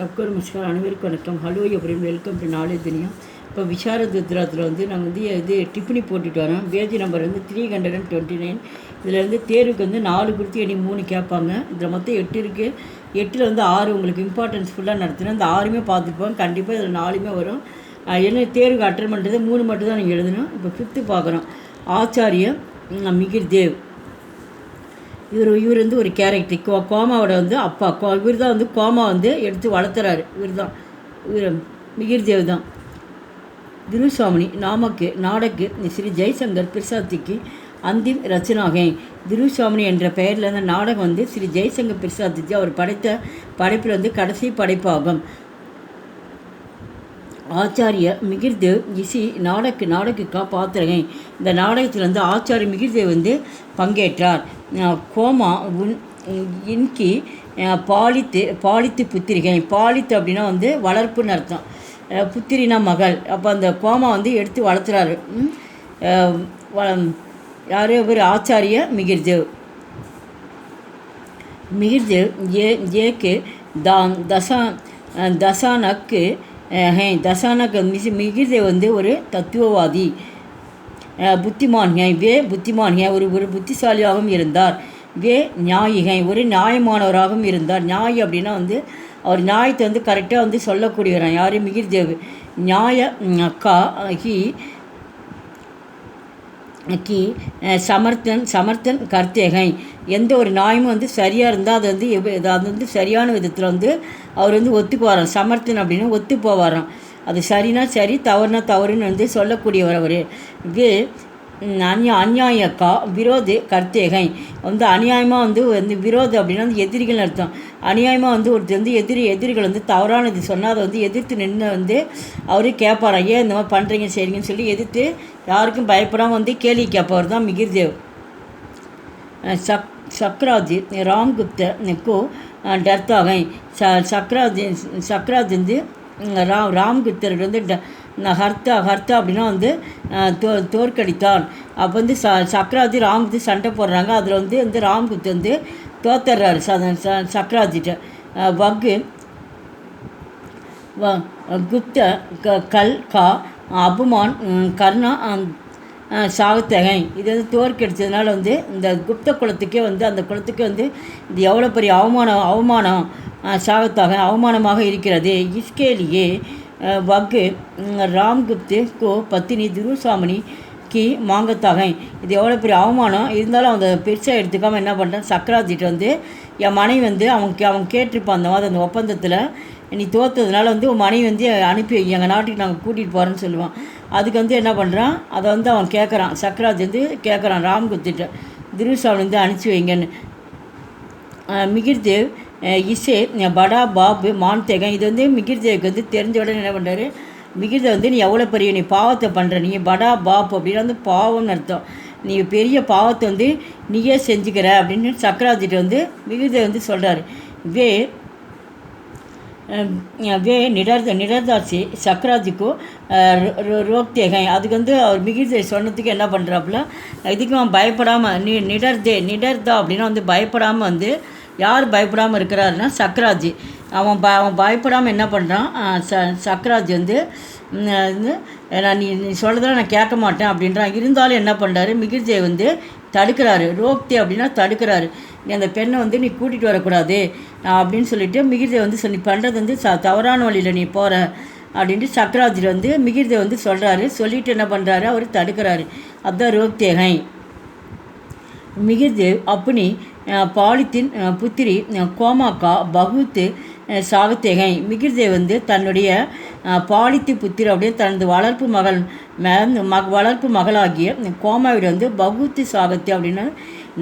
सबको नमस्कार அனைவருக்கும் வணக்கம். ஹலோ எப்ரின் வெல்கம் டு நாலேஜ் துனியா. இப்போ விசாரதுத்திரத்தில் வந்து நாங்கள் வந்து இது டிஃபனி போட்டுட்டு வரோம். பேஜ் நம்பர் வந்து 329. இதில் வந்து தேர்வுக்கு வந்து 4 கொடுத்து எண்ணி 3 கேட்பாங்க. இதில் மொத்தம் 8 இருக்குது. 8ல் வந்து 6 உங்களுக்கு இம்பார்ட்டன்ஸ் ஃபுல்லாக நடத்தினா இந்த 6மே பார்த்துப்போம். கண்டிப்பாக இதில் 4மே வரும். என்ன தேர்வுக்கு அட்டன் பண்ணுறது 3 மட்டும் தான் நீங்கள் எழுதணும். இப்போ 5th பார்க்குறோம். ஆச்சாரிய மிகிர் தேவ். இவர் வந்து ஒரு கேரக்டர். கோமாவோட வந்து அப்பா. இவர் தான் வந்து கோமா வந்து எடுத்து வளர்த்துறாரு. இவர் மிகிர் தேவ் தான். தினுசாமணி நாமக்கு நாடக்கு ஸ்ரீ ஜெய்சங்கர் பிரசாத்திக்கு அந்திம் ரச்சனாகை. தினுசாமணி என்ற பெயரில் அந்த நாடகம் வந்து ஸ்ரீ ஜெய்சங்கர் பிரசாத்திக்கு அவர் படைத்த படைப்பில் வந்து கடைசி படைப்பாகும். ஆச்சாரிய மிகிர்தேவ் இசி நாடகுக்கா பாத்திரகை. இந்த நாடகத்தில் வந்து ஆச்சாரிய மிகிர்தேவ் வந்து பங்கேற்றார். கோமா இன்கி பாலித்து புத்திரிகை. பாலித்து அப்படின்னா வந்து வளர்ப்புன்னு அர்த்தம். புத்திரினா மகள். அப்போ அந்த கோமா வந்து எடுத்து வளர்த்துறாரு. யார் இவர்? ஆச்சாரிய மிகிர்தேவ். ஏக்கு தசானக்கு மிகிர்தேவ் வந்து ஒரு தத்துவவாதி. புத்திமான்கை ஒரு புத்திசாலியாகவும் இருந்தார். நியாயிகை ஒரு நியாயமானவராகவும் இருந்தார். நியாயி அப்படின்னா வந்து அவர் நியாயத்தை வந்து கரெக்டாக வந்து சொல்லக்கூடியவரான். யார்? மிகிர்தேவ். நியாய கி சமர்த்தன் கர்த்தேகை. எந்த ஒரு நியாயமும் வந்து சரியாக இருந்தால் அது வந்து சரியான விதத்தில் வந்து அவர் வந்து ஒத்துக்குவாராம். சமர்த்தன் அப்படின்னு ஒத்து போவாராம். அது சரினா சரி, தவறுனா தவறுன்னு வந்து சொல்லக்கூடியவர் அவர். அந்நியாயக்கா விரோது கர்த்தேகை. வந்து அநியாயமாக வந்து விரோது அப்படின்னா வந்து எதிரிகள் அர்த்தம். அநியாயமாக வந்து ஒருத்தர் வந்து எதிரிகள் வந்து தவறானது சொன்னால் அதை வந்து எதிர்த்து நின்று வந்து அவரே கேட்பாராம். ஏன் இந்த மாதிரி பண்ணுறீங்க சரிங்கன்னு சொல்லி எதிர்த்து யாருக்கும் பயப்படாமல் வந்து கேள்வி கேட்பவர் தான் மிகிர்தேவ். சக்ராஜி ராம்குப்தனுக்கோ டர்த்தாகை. சக்ராஜ் வந்து ராம்குப்தருக்கு வந்து ஹர்த்தா அப்படின்னா வந்து தோற்கடித்தான். அப்போ வந்து சக்ராஜி ராம்குப்து சண்டை போடுறாங்க. அதில் வந்து ராம்குப்து வந்து தோத்துறாரு சக்ராஜிட்ட. குப்த கல் கா அபுமான் கர்ணா சாகத்தகை. இது வந்து தோற்கடித்ததுனால வந்து இந்த குப்த குலத்துக்கே வந்து அந்த குலத்துக்கே வந்து இது எவ்வளோ பெரிய அவமானம் சாகத்தகை அவமானமாக இருக்கிறது. இஸ்கேலியே ராம்குப்து கோ பத்தினி தினுசாமணி கி மாங்கத்தகை. இது எவ்வளோ பெரிய அவமானம் இருந்தாலும் அவங்க பெருசாக எடுத்துக்காமல் என்ன பண்ணுறான், சக்ராஜிட்டு வந்து என் மனைவி வந்து அவன் கேட்டிருப்பான் அந்த மாதிரி அந்த ஒப்பந்தத்தில் நீ தோற்றதுனால வந்து உன் மனைவி வந்து அனுப்பி எங்கள் நாட்டுக்கு நாங்கள் கூட்டிகிட்டு போகிறேன்னு சொல்லுவான். அதுக்கு வந்து என்ன பண்ணுறான், அதை வந்து அவன் கேட்குறான். சக்ராஜ் வந்து கேட்குறான் ராம்குப்திட்ட தினுசாமி வந்து அனுப்பிச்சி வைங்கன்னு. மிகிர்தேவ் இசே படா பாபு மான்தேகை. இது வந்து மிகிர்தேவுக்கு வந்து தெரிஞ்ச உடனே என்ன பண்ணுறாரு, மிகிர்தேவ் வந்து நீ எவ்வளோ பெரிய நீ பாவத்தை பண்ணுற, நீ படா பாப் அப்படின்னா வந்து பாவம்னு அர்த்தம். நீ பெரிய பாவத்தை வந்து நீயே செஞ்சுக்கிற அப்படின்னு சக்ராஜிட்ட வந்து மிகிர்தேவ் வந்து சொல்கிறாரு. நிடர்தாசி சக்ராஜிக்கோ ரோக்தேகை. அதுக்கு வந்து அவர் மிகிர்தேவ் சொன்னதுக்கு என்ன பண்ணுறாப்புல, இதுக்கு அவன் பயப்படாமல் நிடர்தா அப்படின்னா வந்து பயப்படாமல் வந்து யார் பயப்படாமல் இருக்கிறாருன்னா சக்ராஜி. அவன் பயப்படாமல் என்ன பண்ணுறான், சக்ராஜ் வந்து நீ சொல்கிறதெல்லாம் நான் கேட்க மாட்டேன் அப்படின்றான். இருந்தாலும் என்ன பண்ணுறாரு, மிகிர்தேவ் வந்து தடுக்கிறாரு. ரோக்தே அப்படின்னா தடுக்கிறாரு. நீ அந்த பெண்ணை வந்து நீ கூட்டிகிட்டு வரக்கூடாது அப்படின்னு சொல்லிட்டு மிகிர்தேவ் வந்து நீ பண்ணுறது வந்து தவறான வழியில் நீ போகிற அப்படின்ட்டு சக்ராஜில் வந்து மிகிர்தேவ் வந்து சொல்கிறாரு. சொல்லிவிட்டு என்ன பண்ணுறாரு, அவர் தடுக்கிறாரு. அதுதான் ரோக்தேகை. மிகிர்தேவ் அப்பனி பாலித்தின் புத்திரி கோமாக்கா பகுத்து சாகத்தேகை. மிகிர்தேவ் வந்து தன்னுடைய பாலித்து புத்திரி அப்படின்னு தனது வளர்ப்பு மகளாகிய கோமாவிட வந்து பகுத்து சாகத்தே அப்படின்னா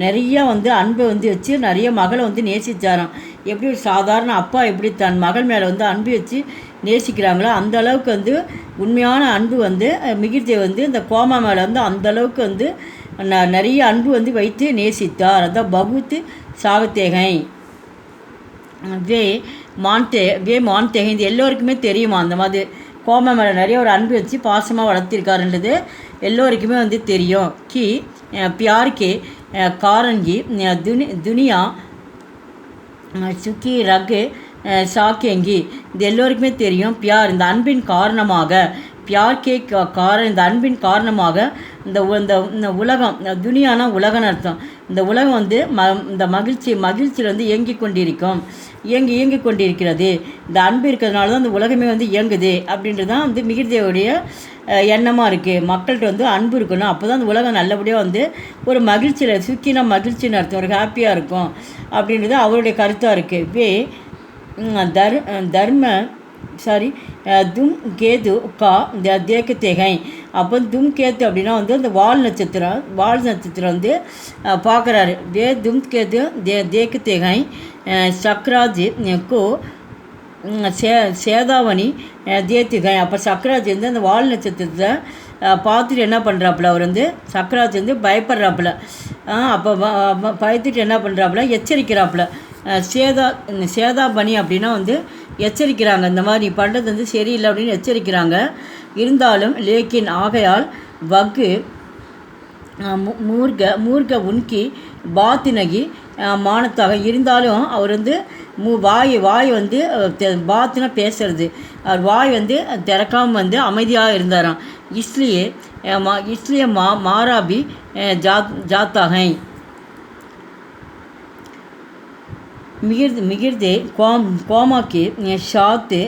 நிறையா வந்து அன்பை வந்து வச்சு நிறைய மகளை வந்து நேசித்தாராம். எப்படி ஒரு சாதாரண அப்பா எப்படி தன் மகள் மேலே வந்து அன்பு வச்சு நேசிக்கிறாங்களோ அந்த அளவுக்கு வந்து உண்மையான அன்பு வந்து மிகிர்தேவ் வந்து இந்த கோமா மேலே வந்து அந்தளவுக்கு வந்து நிறைய அன்பு வந்து வைத்து நேசித்தார். அதான் பகுத்து சாகத்தேகை. மான்தேகை இது எல்லோருக்குமே தெரியுமா, அந்த மாதிரி கோமா மேலே நிறைய ஒரு அன்பு வச்சு பாசமாக வளர்த்திருக்காருன்றது எல்லோருக்குமே வந்து தெரியும். பியார் கே காரன்கி துனியா சுக்கி ரகு சாக்கேங்கி. இது எல்லோருக்குமே தெரியும். பியார் இந்த அன்பின் காரணமாக, பியார் கே இந்த அன்பின் காரணமாக இந்த உலகம், துனியானா உலகன்னு அர்த்தம். இந்த உலகம் வந்து இந்த மகிழ்ச்சியில் வந்து இயங்கிக் கொண்டிருக்கிறது. இந்த அன்பு இருக்கிறதுனால தான் இந்த உலகமே வந்து இயங்குது அப்படின்றது தான் வந்து மிகிர்தேவுடைய எண்ணமாக இருக்குது. மக்கள்கிட்ட வந்து அன்பு இருக்கணும், அப்போ தான் அந்த உலகம் நல்லபடியாக வந்து ஒரு மகிழ்ச்சியில் சுக்கினா மகிழ்ச்சின்னு அர்த்தம், ஒரு ஹாப்பியாக இருக்கும் அப்படின்றது அவருடைய கருத்தாக இருக்குது. தர்ம தும் கேது கா தேக்கு தேகை. அப்போ தும் கேத்து அப்படின்னா வந்து அந்த வால் நட்சத்திரம் வந்து பார்க்குறாரு. தும் கேது தேக்கு தேகை சக்ராஜ் கோ சேதாவணி தேத்துகை. அப்போ சக்ராஜ் வந்து அந்த வால் நட்சத்திரத்தை பார்த்துட்டு என்ன பண்ணுறாப்புல, அவர் வந்து சக்ராஜ் வந்து பயப்படுறாப்புல. அப்போ பயத்துட்டு என்ன பண்ணுறாப்புல, எச்சரிக்கிறாப்புல. சேதாபணி அப்படின்னா வந்து எச்சரிக்கிறாங்க, இந்த மாதிரி பண்ணுறது வந்து சரியில்லை அப்படின்னு எச்சரிக்கிறாங்க. இருந்தாலும் லேக்கின் ஆகையால் வக்கு மூர்க உன்கி பாத்தினகி மானத்தாக. இருந்தாலும் அவர் வந்து வாய் வந்து பாத்துனா பேசுறது, அவர் வாய் வந்து திறக்காமல் வந்து அமைதியாக இருந்தாராம். இஸ்லியே மாராபி ஜாத்தாகை. मिगिरदे कौमा के ஷாத்து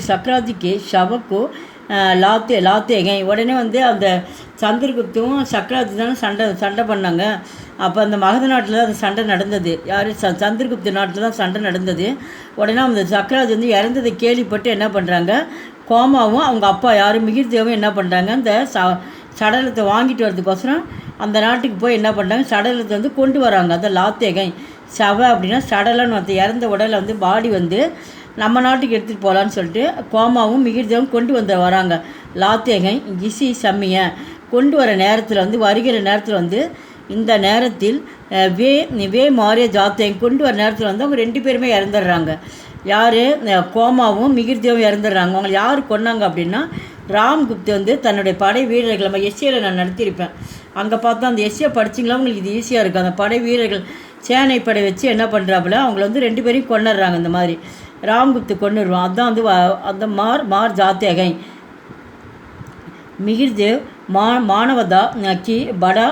சக்ராஜிக்கு ஷவக்கு லாத்தே கை. உடனே வந்து அந்த சந்திரகுப்தும் சக்ராஜி தானே சண்டை பண்ணாங்க. அப்போ அந்த மகத நாட்டில் தான் அந்த சண்டை நடந்தது. யார் சந்திரகுப்து நாட்டில் தான் சண்டை நடந்தது. உடனே அந்த சக்ராஜ் வந்து இறந்ததை கேள்விப்பட்டு என்ன பண்ணுறாங்க, கோமாவும் அவங்க அப்பா மிகிர்தேவும் என்ன பண்ணுறாங்க, அந்த சடலத்தை வாங்கிட்டு வரதுக்கோசரம் அந்த நாட்டுக்கு போய் என்ன பண்ணுறாங்க, சடலத்தை வந்து கொண்டு வராங்க. அந்த லாத்தேகை சவ அப்படின்னா சடலன்னு வந்து இறந்த உடலை வந்து பாடி வந்து நம்ம நாட்டுக்கு எடுத்துகிட்டு போகலான்னு சொல்லிட்டு கோமாவும் மிகிர்தேவும் கொண்டு வராங்க. லாத்தேகை கிசி சம்மிய கொண்டு வர நேரத்தில் வந்து வருகிற நேரத்தில் வந்து இந்த நேரத்தில் வே மாரிய ஜாத்தேகை கொண்டு வர நேரத்தில் வந்து அவங்க 2 பேருமே இறந்துடுறாங்க. யார், கோமாவும் மிகிர்தேவும் இறந்துடுறாங்க. அவங்க யார் கொன்னாங்க அப்படின்னா ராம்குப்து வந்து தன்னுடைய படை வீரர்கள், நம்ம எஸ்ஏல நான் நடத்தியிருப்பேன், அங்கே பார்த்தா அந்த எஸ்ஏ படிச்சிங்களா உங்களுக்கு இது ஈஸியாக இருக்குது. அந்த படை வீரர்கள் சேனை படை வச்சு என்ன பண்ணுறாப்புல அவங்கள வந்து 2 பேரையும் கொண்டுடுறாங்க. இந்த மாதிரி ராம்குப்து கொண்டுடுவான். அதுதான் வந்து அந்த மார் ஜாத்தேகை. மிகிர்தேவ் மானவதா கி படா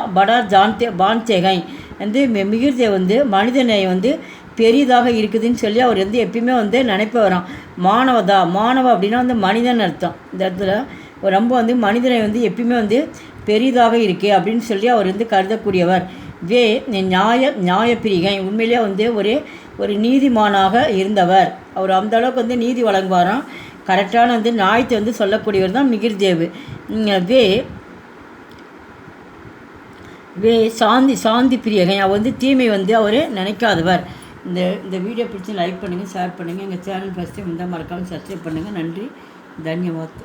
பான்தேகை வந்து மிகிர்தேவ் வந்து மனிதநேயம் வந்து பெரிதாக இருக்குதுன்னு சொல்லி அவர் வந்து எப்பயுமே வந்து நினைப்பவராம். மானவ அப்படின்னா வந்து மனிதன் அர்த்தம். இந்த இடத்துல ரொம்ப வந்து மனிதனை வந்து எப்பயுமே வந்து பெரிதாக இருக்கே அப்படின்னு சொல்லி அவர் வந்து கருதக்கூடியவர். நியாயப்பிரிகை உண்மையிலே வந்து ஒரு நீதிமானாக இருந்தவர். அவர் அந்த அளவுக்கு வந்து நீதி வழங்குவாராம். கரெக்டான வந்து நியாயத்தை வந்து சொல்லக்கூடியவர் தான் மிகிர்தேவ். சாந்தி பிரியகை அவர் வந்து தீமை வந்து அவர் நினைக்காதவர். இந்த வீடியோ பிடிச்சி லைக் பண்ணுங்கள், ஷேர் பண்ணுங்கள். எங்கள் சேனல் ஃபஸ்ட்டு இருந்தால் மறக்காமல் சப்ஸ்கிரைப் பண்ணுங்கள். நன்றி, தன்யவாத்.